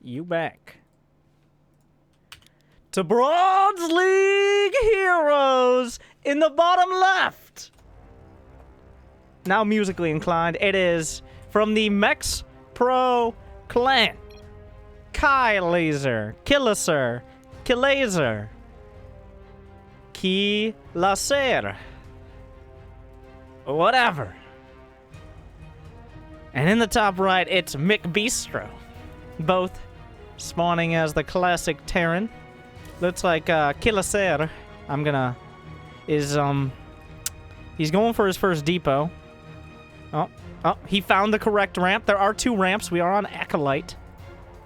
you back to Bronze League Heroes in the bottom left. Now musically inclined, it is from the Mex Pro clan. Kai Laser, Killaser, Killaser, Ki Laser, whatever. And in the top right, it's McBistro. Both spawning as the classic Terran. Looks like Killaser, he's going for his first depot. Oh, he found the correct ramp. There are 2 ramps. We are on Acolyte,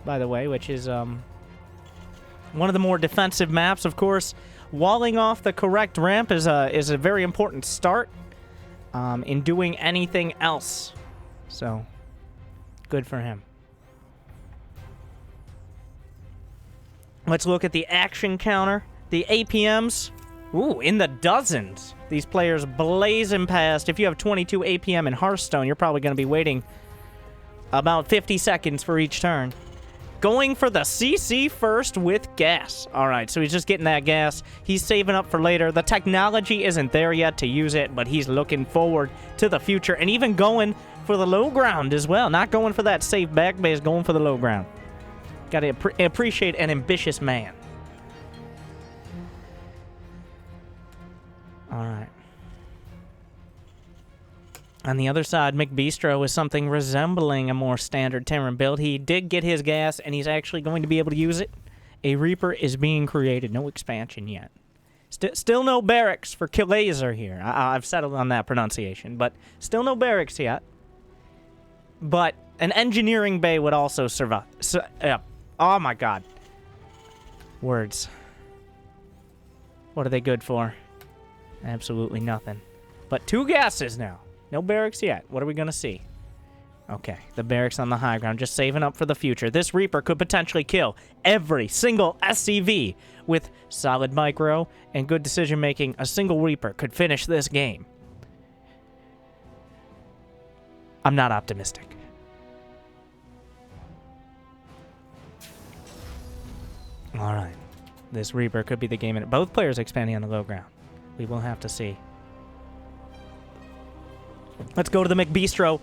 by the way, which is one of the more defensive maps. Of course, walling off the correct ramp is a very important start in doing anything else. So, good for him. Let's look at the action counter. The APMs, ooh, in the dozens. These players blazing past. If you have 22 APM in Hearthstone, you're probably going to be waiting about 50 seconds for each turn. Going for the CC first with gas. All right, so he's just getting that gas. He's saving up for later. The technology isn't there yet to use it, but he's looking forward to the future and even going for the low ground as well. Not going for that safe back base, going for the low ground. Gotta appreciate an ambitious man. All right. On the other side, McBistro is something resembling a more standard Terran build. He did get his gas, and he's actually going to be able to use it. A Reaper is being created. No expansion yet. Still no barracks for Killaser here. I've settled on that pronunciation, but still no barracks yet. But an engineering bay would also survive. Oh my god. Words. What are they good for? Absolutely nothing. But 2 gases now. No barracks yet. What are we going to see? Okay, the barracks on the high ground, just saving up for the future. This Reaper could potentially kill every single SCV. With solid micro and good decision making, a single Reaper could finish this game. I'm not optimistic. All right. This Reaper could be the game. Both players expanding on the low ground. We will have to see. Let's go to the McBistro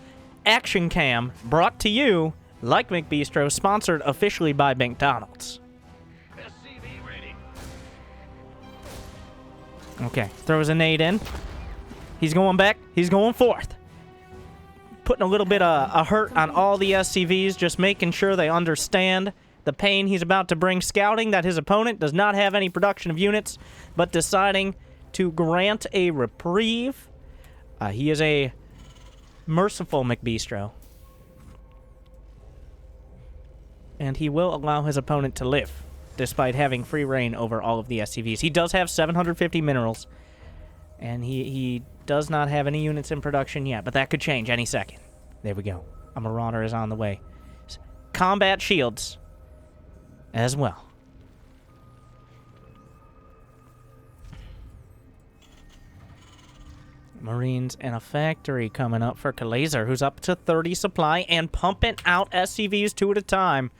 Action Cam, brought to you, like McBistro, sponsored officially by McDonald's. SCV ready. Okay, throws a nade in. He's going back. He's going forth. Putting a little bit of a hurt on all the SCVs, just making sure they understand the pain he's about to bring, scouting that his opponent does not have any production of units, but deciding to grant a reprieve. He is a merciful McBistro. And he will allow his opponent to live, despite having free reign over all of the SCVs. He does have 750 minerals, and he does not have any units in production yet, but that could change any second. There we go. A Marauder is on the way. Combat shields as well. Marines and a factory coming up for Killaser, who's up to 30 supply and pumping out SCVs 2 at a time.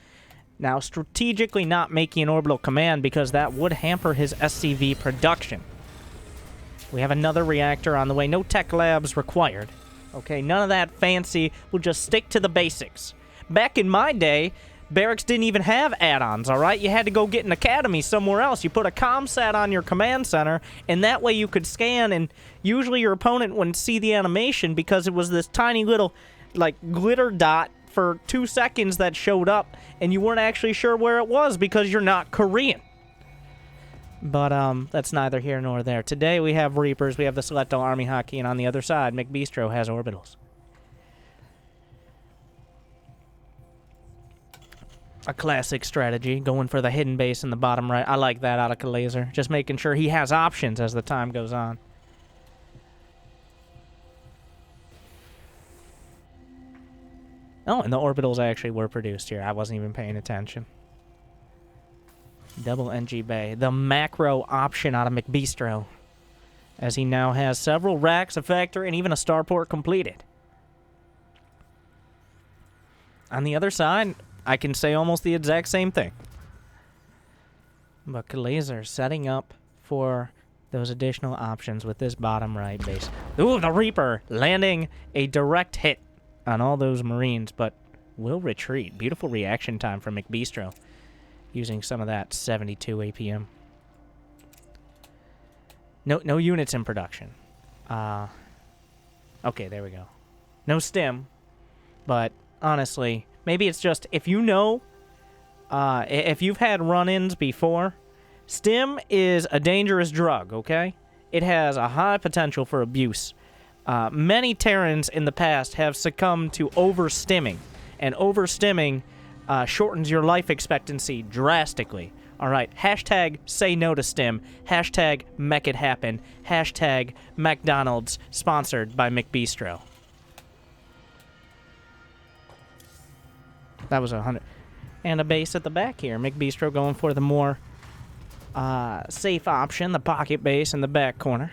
Now, strategically not making an orbital command because that would hamper his SCV production. We have another reactor on the way. No tech labs required. Okay, none of that fancy. We'll just stick to the basics. Back in my day, barracks didn't even have add-ons, all right? You had to go get an academy somewhere else. You put a ComSat on your command center, and that way you could scan, and usually your opponent wouldn't see the animation because it was this tiny little, like, glitter dot for 2 seconds that showed up, and you weren't actually sure where it was because you're not Korean. But that's neither here nor there. Today we have Reapers, we have the Selecto Army Hockey, and on the other side, McBistro has Orbitals. A classic strategy, going for the hidden base in the bottom right. I like that out of Killaser. Just making sure he has options as the time goes on. Oh, and the orbitals actually were produced here. I wasn't even paying attention. Double NG Bay. The macro option out of McBistro, as he now has several racks, a factory, and even a starport completed. On the other side, I can say almost the exact same thing. But Laser setting up for those additional options with this bottom right base. Ooh, the Reaper landing a direct hit on all those Marines, but will retreat. Beautiful reaction time from McBistro, using some of that 72 APM. No units in production. Okay, there we go. No stim, but honestly, maybe it's just, if you know, if you've had run-ins before, stim is a dangerous drug, okay? It has a high potential for abuse. Many Terrans in the past have succumbed to overstimming, and overstimming shortens your life expectancy drastically. All right, hashtag say no to stim, hashtag make it happen, hashtag McDonald's, sponsored by McBistro. That was 100. And a base at the back here. McBistro going for the more safe option, the pocket base in the back corner.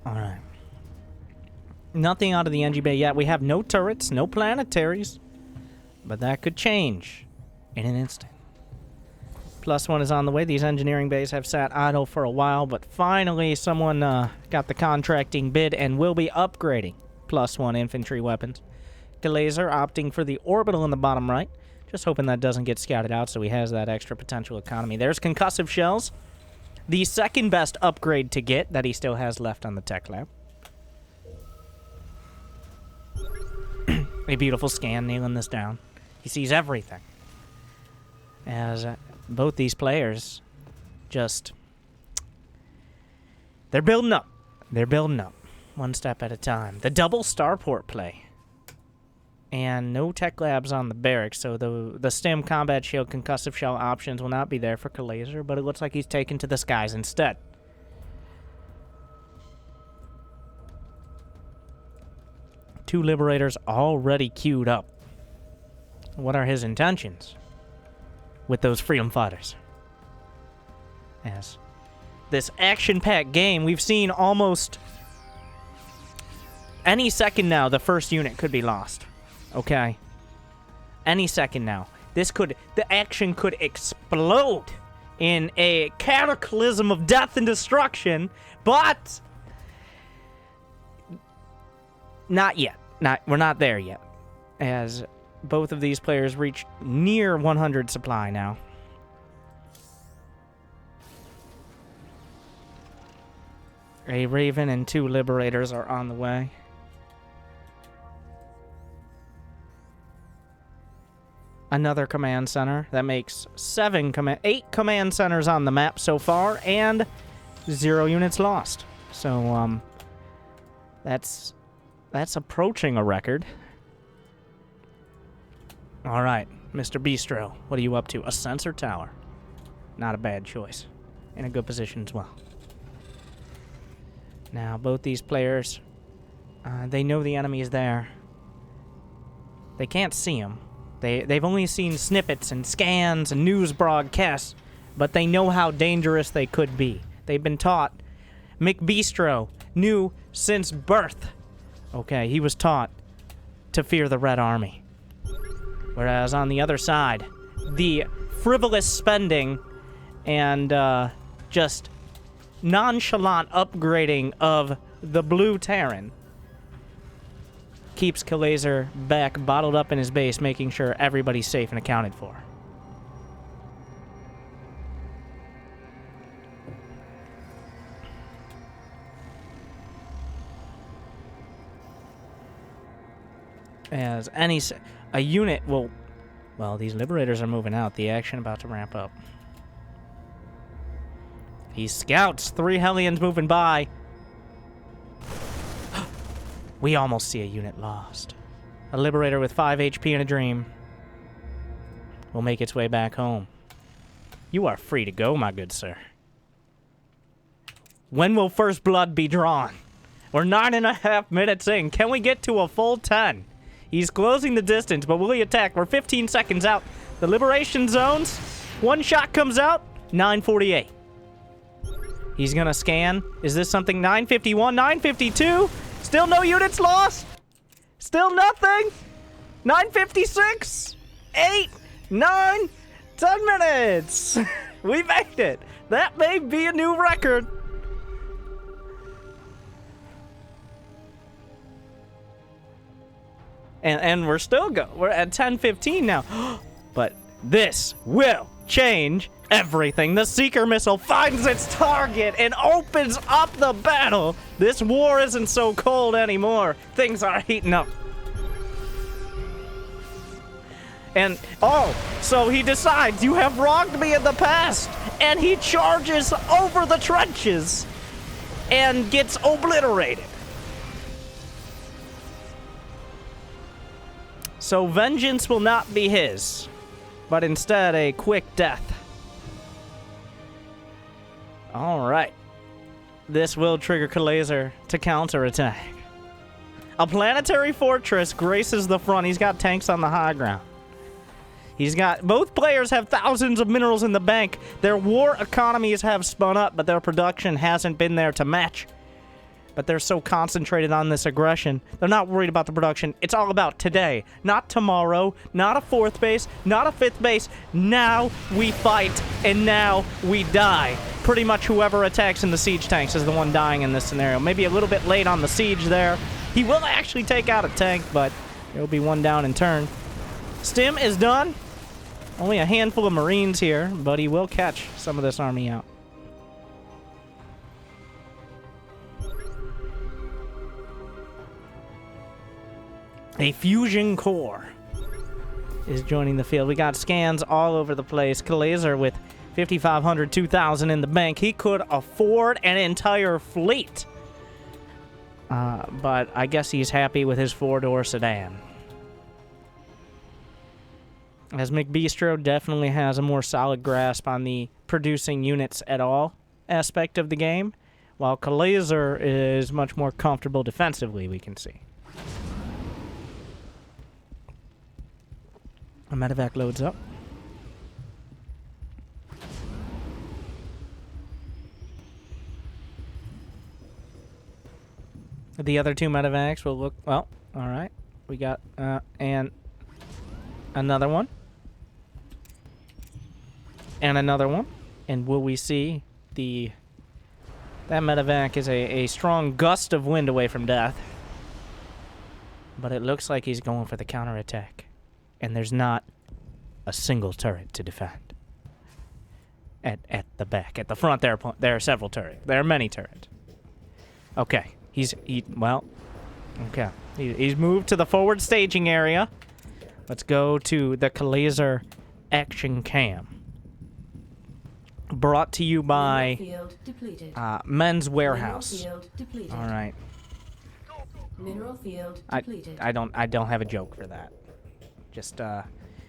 All right. Nothing out of the NG Bay yet. We have no turrets, no planetaries. But that could change in an instant. +1 is on the way. These engineering bays have sat idle for a while, but finally someone got the contracting bid and will be upgrading +1 infantry weapons. Glazer opting for the orbital in the bottom right. Just hoping that doesn't get scouted out so he has that extra potential economy. There's concussive shells. The second best upgrade to get that he still has left on the tech lab. A beautiful scan nailing this down. He sees everything. As both these players just... They're building up. They're building up. One step at a time. The double starport play. And no tech labs on the barracks, so the stem combat shield concussive shell options will not be there for Kalaser, but it looks like he's taken to the skies instead. Two Liberators already queued up. What are his intentions with those Freedom Fighters? As this action-packed game, we've seen almost any second now the first unit could be lost. Okay? Any second now. The action could explode in a cataclysm of death and destruction, but not yet. We're not there yet. As both of these players reach near 100 supply now. A Raven and two Liberators are on the way. Another command center. That makes 8 command centers on the map so far, and 0 units lost. So, that's approaching a record. All right, Mr. Bistro, what are you up to? A sensor tower. Not a bad choice. In a good position as well. Now, both these players, they know the enemy is there. They can't see him. They've only seen snippets and scans and news broadcasts, but they know how dangerous they could be. They've been taught. McBistro knew since birth. Okay, he was taught to fear the Red Army. Whereas on the other side, the frivolous spending and just nonchalant upgrading of the Blue Terran keeps Kalaser back bottled up in his base, making sure everybody's safe and accounted for. As a unit will... Well, these Liberators are moving out. The action about to ramp up. He scouts. 3 Hellions moving by. We almost see a unit lost. A Liberator with 5 HP in a dream will make its way back home. You are free to go, my good sir. When will first blood be drawn? We're 9.5 minutes in. Can we get to a full 10? He's closing the distance, but will he attack? We're 15 seconds out. The liberation zones. One shot comes out. 9:48. He's gonna scan. Is this something? 951, 952? Still no units lost? Still nothing? 956? 8, 9, 10 minutes. We made it. That may be a new record. And we're still we're at 10:15 now. But this will change everything. The Seeker missile finds its target and opens up the battle. This war isn't so cold anymore. Things are heating up. And, oh, so he decides, you have wronged me in the past. And he charges over the trenches and gets obliterated. So vengeance will not be his, but instead a quick death. All right. This will trigger Kalazer to counterattack. A planetary fortress graces the front. He's got tanks on the high ground. He's got, both players have thousands of minerals in the bank. Their war economies have spun up, but their production hasn't been there to match. But they're so concentrated on this aggression, they're not worried about the production. It's all about today, not tomorrow, not a fourth base, not a fifth base. Now we fight, and now we die. Pretty much whoever attacks in the siege tanks is the one dying in this scenario. Maybe a little bit late on the siege there. He will actually take out a tank, but there will be one down in turn. Stim is done. Only a handful of Marines here, but he will catch some of this army out. A fusion core is joining the field. We got scans all over the place. Kalazer with 5,500, 2,000 in the bank. He could afford an entire fleet. But I guess he's happy with his four-door sedan. As McBistro definitely has a more solid grasp on the producing units at all aspect of the game, while Kalazer is much more comfortable defensively, we can see. A medevac loads up. The other two medevacs will look, well, all right. We got, and another one. And another one. And will we see the... That medevac is a strong gust of wind away from death. But it looks like he's going for the counterattack. And there's not a single turret to defend. At the back. At the front there are several turrets. There are many turrets. Okay. He's moved to the forward staging area. Let's go to the Kalazer action cam. Brought to you by Men's Warehouse. All right. Mineral field depleted. I don't have a joke for that. Just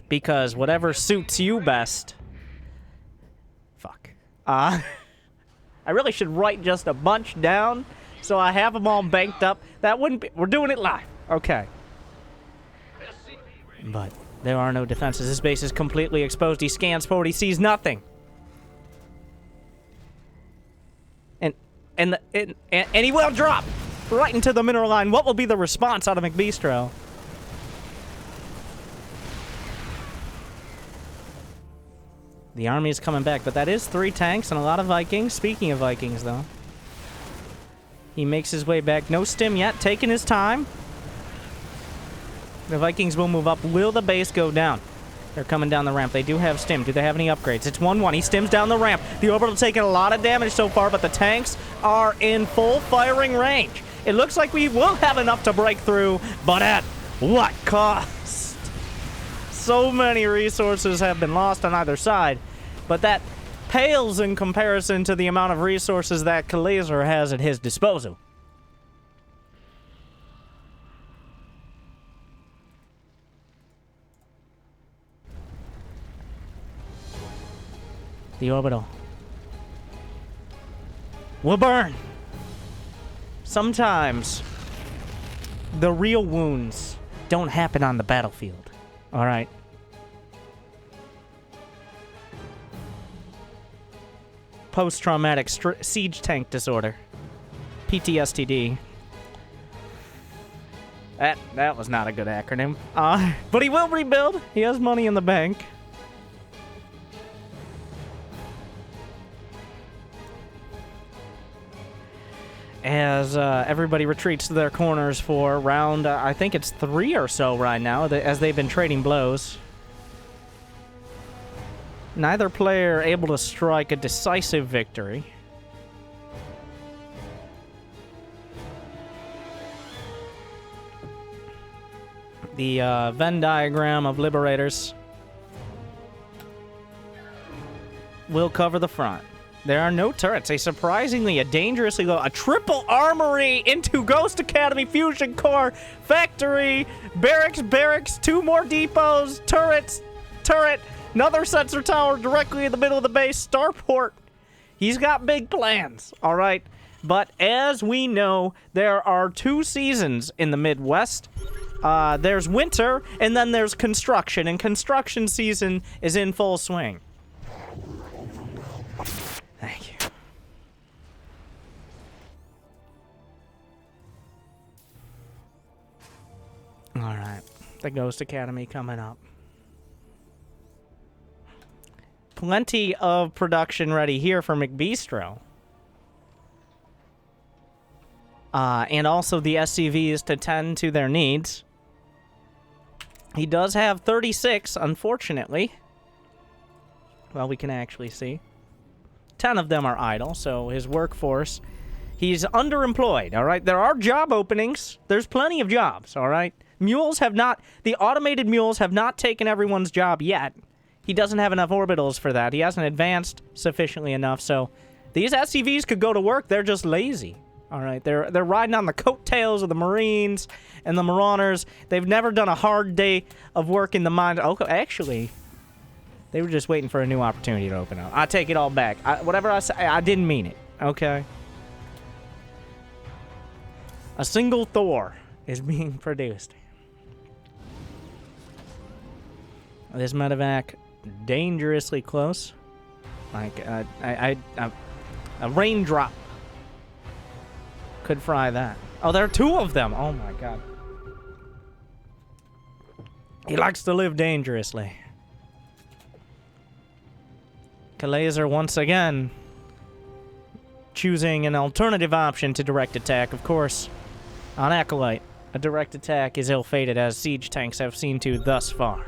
because whatever suits you best. Fuck. I really should write just a bunch down so I have them all banked up. That wouldn't be. We're doing it live. Okay. But there are no defenses. This base is completely exposed. He scans forward. He sees nothing. And he will drop right into the mineral line. What will be the response out of McBistro? The army is coming back, but that is 3 tanks and a lot of Vikings. Speaking of Vikings, though. He makes his way back. No stim yet. Taking his time. The Vikings will move up. Will the base go down? They're coming down the ramp. They do have stim. Do they have any upgrades? It's 1-1. He stims down the ramp. The orbital taking a lot of damage so far, but the tanks are in full firing range. It looks like we will have enough to break through, but at what cost? So many resources have been lost on either side, but that pales in comparison to the amount of resources that Kalazer has at his disposal. The orbital will burn. Sometimes the real wounds don't happen on the battlefield. All right. post-traumatic siege tank disorder. PTSD. That was not a good acronym. But he will rebuild. He has money in the bank. As everybody retreats to their corners for round, I think it's 3 or so right now, as they've been trading blows. Neither player able to strike a decisive victory. The Venn diagram of Liberators will cover the front. There are no turrets. A dangerously low, a triple armory into Ghost Academy Fusion Core, factory, barracks, 2 more depots, turret, another sensor tower directly in the middle of the base, starport. He's got big plans, all right? But as we know, there are 2 seasons in the Midwest. There's winter, and then there's construction, and construction season is in full swing. Thank you. All right, the Ghost Academy coming up. Plenty of production ready here for McBistro. And also the SCVs to tend to their needs. He does have 36, unfortunately. Well, we can actually see. 10 of them are idle, so his workforce, he's underemployed, all right? There are job openings. There's plenty of jobs, all right? The automated mules have not taken everyone's job yet. He doesn't have enough orbitals for that. He hasn't advanced sufficiently enough, so these SCVs could go to work. They're just lazy, all right? They're riding on the coattails of the Marines and the Marauders. They've never done a hard day of work in the mine. Oh, actually, they were just waiting for a new opportunity to open up. I take it all back. Whatever I say, I didn't mean it, okay? A single Thor is being produced. This medevac, dangerously close. Like, a raindrop could fry that. Oh, there are 2 of them. Oh, my God. He likes to live dangerously. Kalazer once again choosing an alternative option to direct attack. Of course, on Acolyte, a direct attack is ill-fated, as siege tanks have seen to thus far.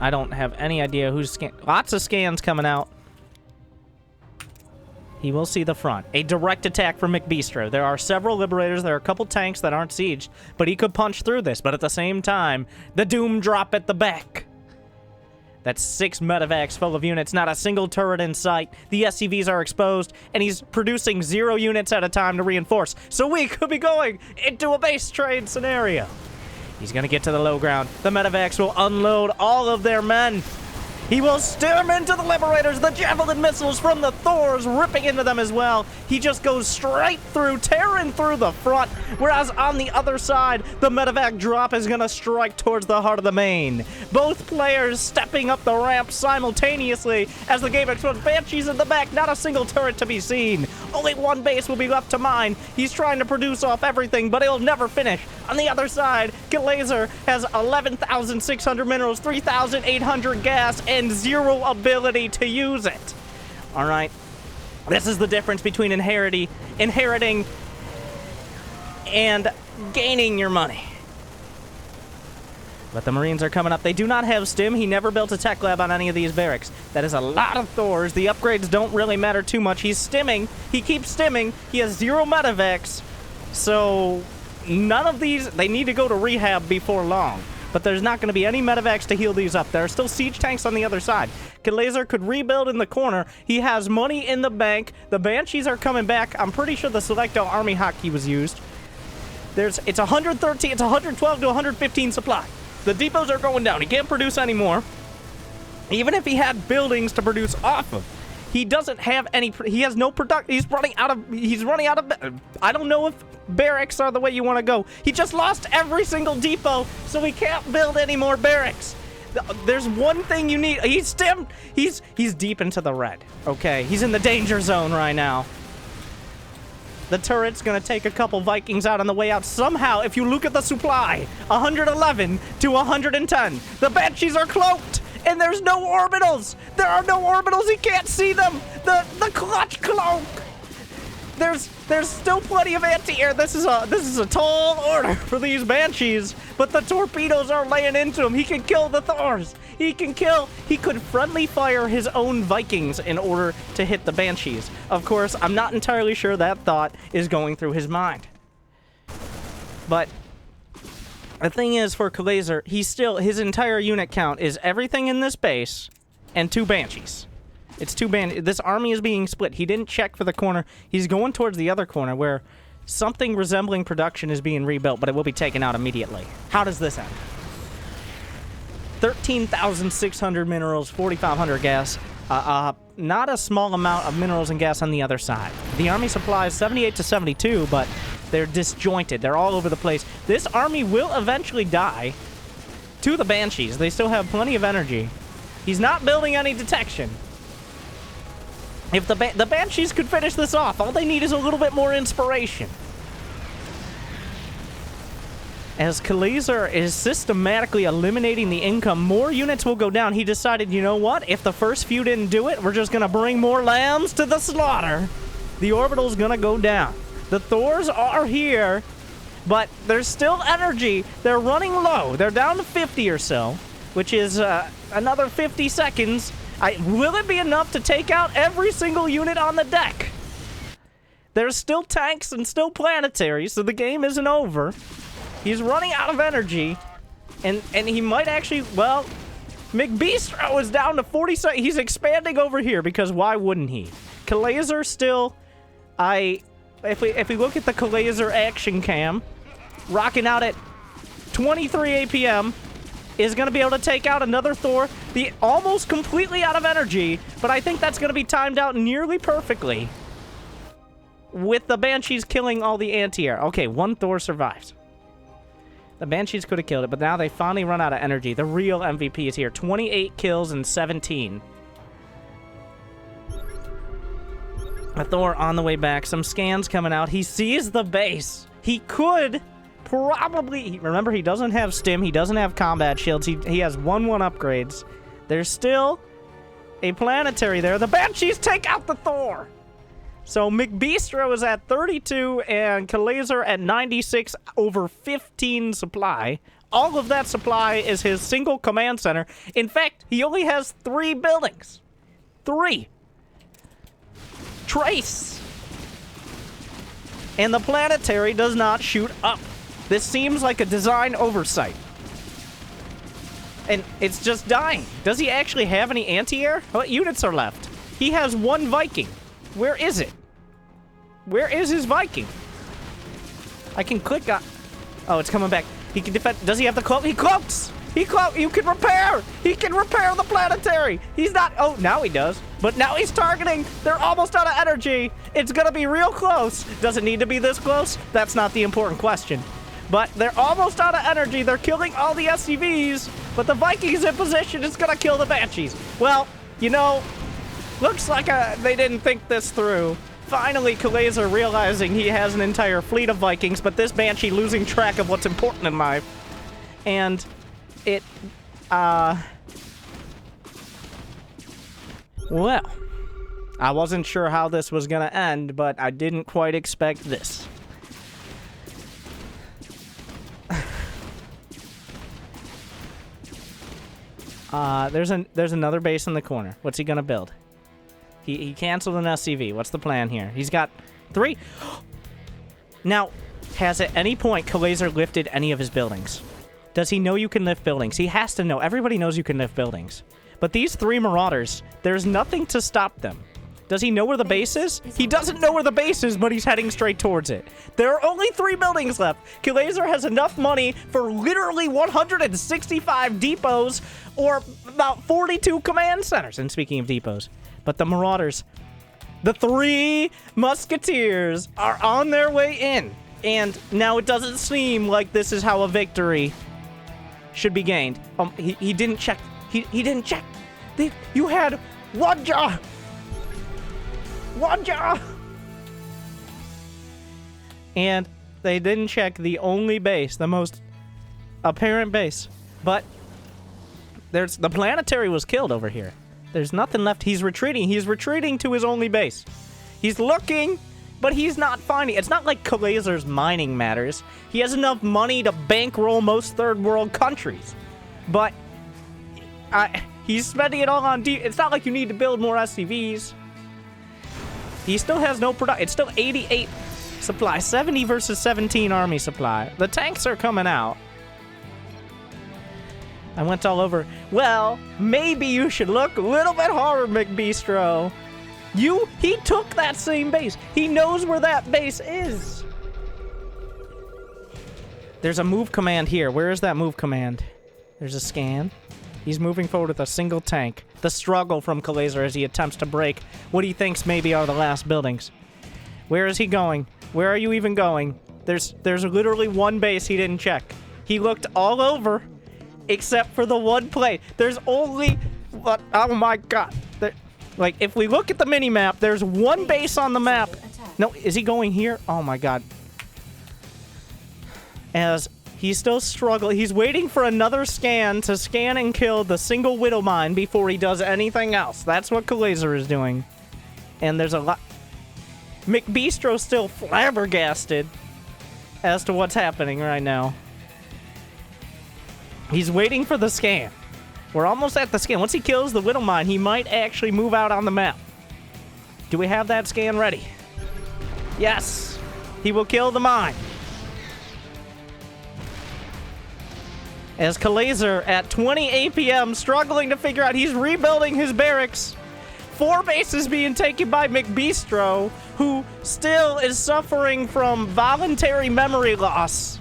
I don't have any idea who's lots of scans coming out. He will see the front. A direct attack from McBistro. There are several Liberators. There are a couple tanks that aren't sieged, but he could punch through this. But at the same time, the Doom drop at the back. That's 6 medevacs full of units, not a single turret in sight. The SCVs are exposed, and he's producing 0 units at a time to reinforce. So we could be going into a base trade scenario. He's going to get to the low ground. The medevacs will unload all of their men. He will stem into the Liberators. The Javelin missiles from the Thors ripping into them as well. He just goes straight through, tearing through the front. Whereas on the other side, the medevac drop is going to strike towards the heart of the main. Both players stepping up the ramp simultaneously as the game explodes. Banshees in the back, not a single turret to be seen. Only 1 base will be left to mine. He's trying to produce off everything, but he'll never finish. On the other side, Glazer has 11,600 minerals, 3,800 gas, and 0 ability to use it. All right. This is the difference between inheriting and gaining your money. But the Marines are coming up. They do not have stim. He never built a tech lab on any of these barracks. That is a lot of Thors. The upgrades don't really matter too much. He's stimming. He keeps stimming. He has 0 medevacs. So none of these, they need to go to rehab before long. But there's not going to be any medevacs to heal these up. There are still siege tanks on the other side. Kalazer could rebuild in the corner. He has money in the bank. The Banshees are coming back. I'm pretty sure the Selecto Army Hotkey was used. It's 113, it's 112 to 115 supply. The depots are going down. He can't produce anymore. Even if he had buildings to produce off of, he doesn't have any. He has no product. He's running out of. I don't know if barracks are the way you want to go. He just lost every single depot, so he can't build any more barracks. There's one thing you need. He's deep into the red. Okay, he's in the danger zone right now. The turret's gonna take a couple Vikings out on the way out. Somehow, if you look at the supply, 111 to 110. The Banshees are cloaked, and there's no orbitals. There are no orbitals. He can't see them. The clutch cloak. There's still plenty of anti-air. This is a tall order for these Banshees, but the torpedoes are laying into him. He can kill the Thors. He could friendly fire his own Vikings in order to hit the Banshees. Of course, I'm not entirely sure that thought is going through his mind. But the thing is, for Kalazer, his entire unit count is everything in this base and 2 Banshees. It's 2 Banshees. This army is being split. He didn't check for the corner. He's going towards the other corner where something resembling production is being rebuilt, but it will be taken out immediately. How does this end? 13,600 minerals, 4,500 gas. Not a small amount of minerals and gas on the other side. The army supply is 78 to 72, but they're disjointed. They're all over the place. This army will eventually die to the Banshees. They still have plenty of energy. He's not building any detection. If the Banshees could finish this off, all they need is a little bit more inspiration. As Kalazer is systematically eliminating the income, more units will go down. He decided, you know what? If the first few didn't do it, we're just going to bring more lambs to the slaughter. The orbital's going to go down. The Thors are here, but there's still energy. They're running low. They're down to 50 or so, which is another 50 seconds. Will it be enough to take out every single unit on the deck? There's still tanks and still planetary, so the game isn't over. He's running out of energy, and he might actually, well, McBeastro is down to 40 seconds. He's expanding over here, because why wouldn't he? Kalazer still, if we look at the Kalazer action cam, rocking out at 23 APM, is going to be able to take out another Thor. The almost completely out of energy, but I think that's going to be timed out nearly perfectly, with the Banshees killing all the anti-air. Okay, 1 Thor survives. The Banshees could have killed it, but now they finally run out of energy. The real MVP is here. 28 kills and 17. A Thor on the way back. Some scans coming out. He sees the base. He could probably... Remember, he doesn't have stim. He doesn't have combat shields. He has 1/1 upgrades. There's still a planetary there. The Banshees take out the Thor. So McBeastro is at 32 and Kalazer at 96 over 15 supply. All of that supply is his single command center. In fact, he only has 3 buildings. 3. Trace. And the planetary does not shoot up. This seems like a design oversight. And it's just dying. Does he actually have any anti-air? What units are left? He has 1 Viking. Where is it? Where is his Viking? I can click on... Oh, it's coming back. He can defend... Does he have the cloak? He cloaks! He cloaks! You can repair! He can repair the planetary! He's not... Oh, now he does. But now he's targeting. They're almost out of energy. It's gonna be real close. Does it need to be this close? That's not the important question. But they're almost out of energy. They're killing all the SCVs. But the Vikings in position is gonna kill the Banshees. Well, you know... Looks like they didn't think this through. Finally, Kalazer realizing he has an entire fleet of Vikings, but this Banshee losing track of what's important in life. And it, well, I wasn't sure how this was gonna end, but I didn't quite expect this. There's another base in the corner. What's he gonna build? He canceled an SCV. What's the plan here? He's got 3. Now, has at any point Kalazer lifted any of his buildings? Does he know you can lift buildings? He has to know. Everybody knows you can lift buildings. But these 3 Marauders, there's nothing to stop them. Does he know where the base is? He doesn't know where the base is, but he's heading straight towards it. There are only 3 buildings left. Kalazer has enough money for literally 165 depots or about 42 command centers. And speaking of depots, but the Marauders, the 3 Musketeers are on their way in. And now it doesn't seem like this is how a victory should be gained. He didn't check. He didn't check. You had one jaw. One jaw. And they didn't check the only base, the most apparent base. But the planetary was killed over here. There's nothing left. He's retreating. He's retreating to his only base. He's looking, but he's not finding. It's not like Kalazar's mining matters. He has enough money to bankroll most third world countries. But he's spending it all on it's not like you need to build more SCVs. He still has no production. It's still 88 supply. 70 versus 17 army supply. The tanks are coming out. I went all over. Well, maybe you should look a little bit harder, McBistro. He took that same base. He knows where that base is. There's a move command here. Where is that move command? There's a scan. He's moving forward with a single tank. The struggle from Kalazar as he attempts to break what he thinks maybe are the last buildings. Where is he going? Where are you even going? There's literally one base he didn't check. He looked all over. Except for the one play. There's only... Oh my god. Like, if we look at the mini-map, there's one base on the map. No, is he going here? Oh my god. As he's still struggling. He's waiting for another scan to scan and kill the single Widow Mine before he does anything else. That's what Kalazar is doing. And there's a lot... McBistro's still flabbergasted as to what's happening right now. He's waiting for the scan. We're almost at the scan. Once he kills the Widow Mine, he might actually move out on the map. Do we have that scan ready? Yes. He will kill the mine. As Kalazar at 20 APM struggling to figure out, he's rebuilding his barracks. 4 bases being taken by McBistro, who still is suffering from voluntary memory loss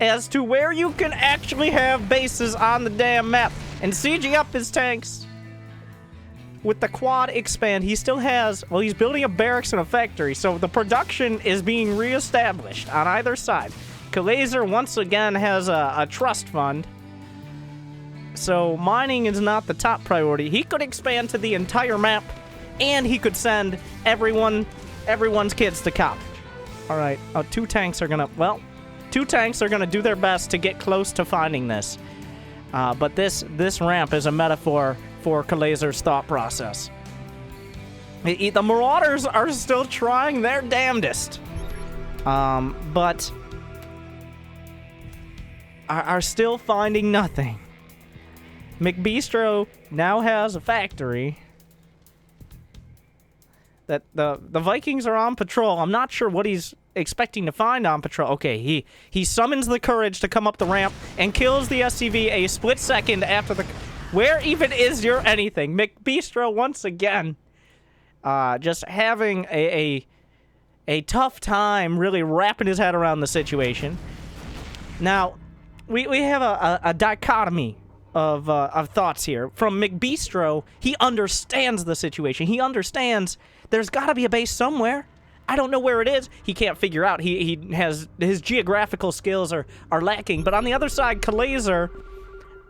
as to where you can actually have bases on the damn map. And sieging up his tanks with the quad expand, he still has... Well, he's building a barracks and a factory, so the production is being reestablished on either side. Kalazar once again has a trust fund, so mining is not the top priority. He could expand to the entire map, and he could send everyone's kids to college. All right, 2 tanks are gonna... Well, 2 tanks are gonna do their best to get close to finding this. But this ramp is a metaphor for Kalazar's thought process. The Marauders are still trying their damnedest, but are still finding nothing. McBistro now has a factory that the Vikings are on patrol. I'm not sure what he's expecting to find on patrol. Okay, he summons the courage to come up the ramp and kills the SCV a split second after the... Where even is your anything? McBistro once again just having a tough time really wrapping his head around the situation. Now, we have a dichotomy of thoughts here. From McBistro, he understands the situation. He understands there's got to be a base somewhere. I don't know where it is. He can't figure out. He has... His geographical skills are lacking. But on the other side, Kalazar,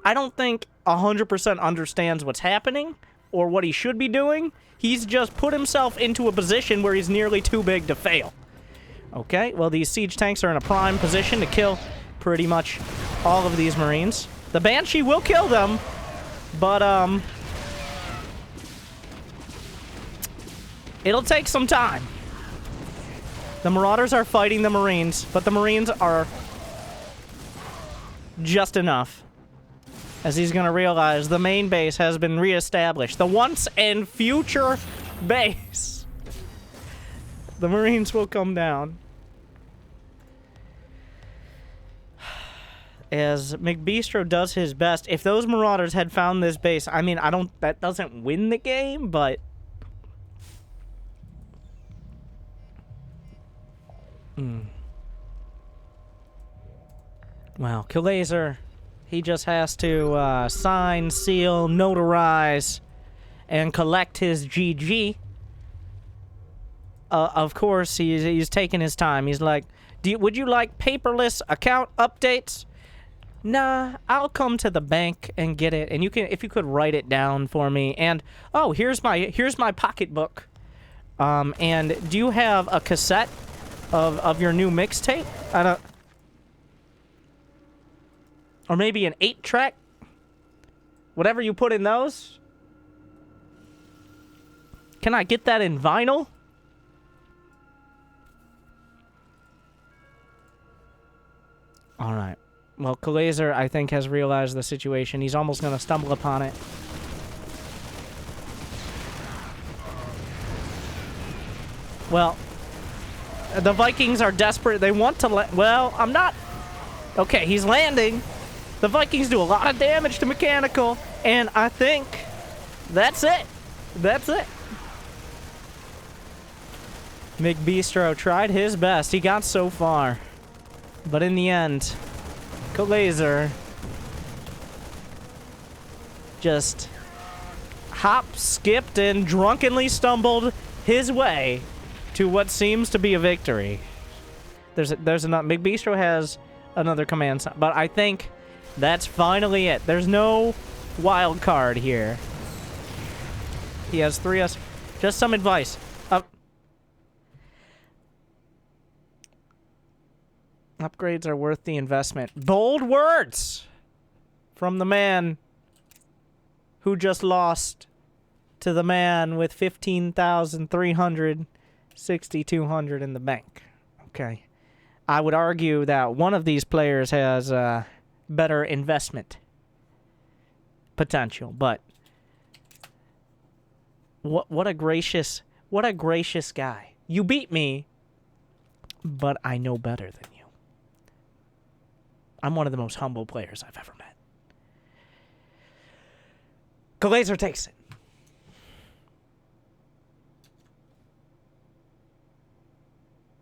I don't think 100% understands what's happening or what he should be doing. He's just put himself into a position where he's nearly too big to fail. Okay, well, these siege tanks are in a prime position to kill pretty much all of these Marines. The Banshee will kill them, but, it'll take some time. The Marauders are fighting the Marines, but the Marines are just enough. As he's going to realize the main base has been reestablished. The once and future base. The Marines will come down. As McBistro does his best. If those Marauders had found this base, I mean, that doesn't win the game, but... Well, Kalazar, he just has to sign, seal, notarize, and collect his GG. Of course, he's taking his time. He's like, would you like paperless account updates? Nah, I'll come to the bank and get it, and you can, if you could write it down for me. And oh, here's my pocketbook. And do you have a cassette of your new mixtape? I don't. Or maybe an 8-track? Whatever you put in those? Can I get that in vinyl? Alright. Well, Kalazer, I think, has realized the situation. He's almost going to stumble upon it. Well, the Vikings are desperate. They want to well, I'm not... Okay, he's landing. The Vikings do a lot of damage to Mechanical, and I think that's it. That's it. McBistro tried his best. He got so far. But in the end, Kalazer just hopped, skipped, and drunkenly stumbled his way to what seems to be a victory. There's another. McBistro has another command, but I think that's finally it. There's no wild card here. He has 3S. Just some advice. Upgrades are worth the investment. Bold words from the man who just lost to the man with 15,300, 6,200 in the bank. Okay. I would argue that one of these players has better investment potential, but what a gracious guy. You beat me, but I know better than you. I'm one of the most humble players I've ever met. Kalazer takes it.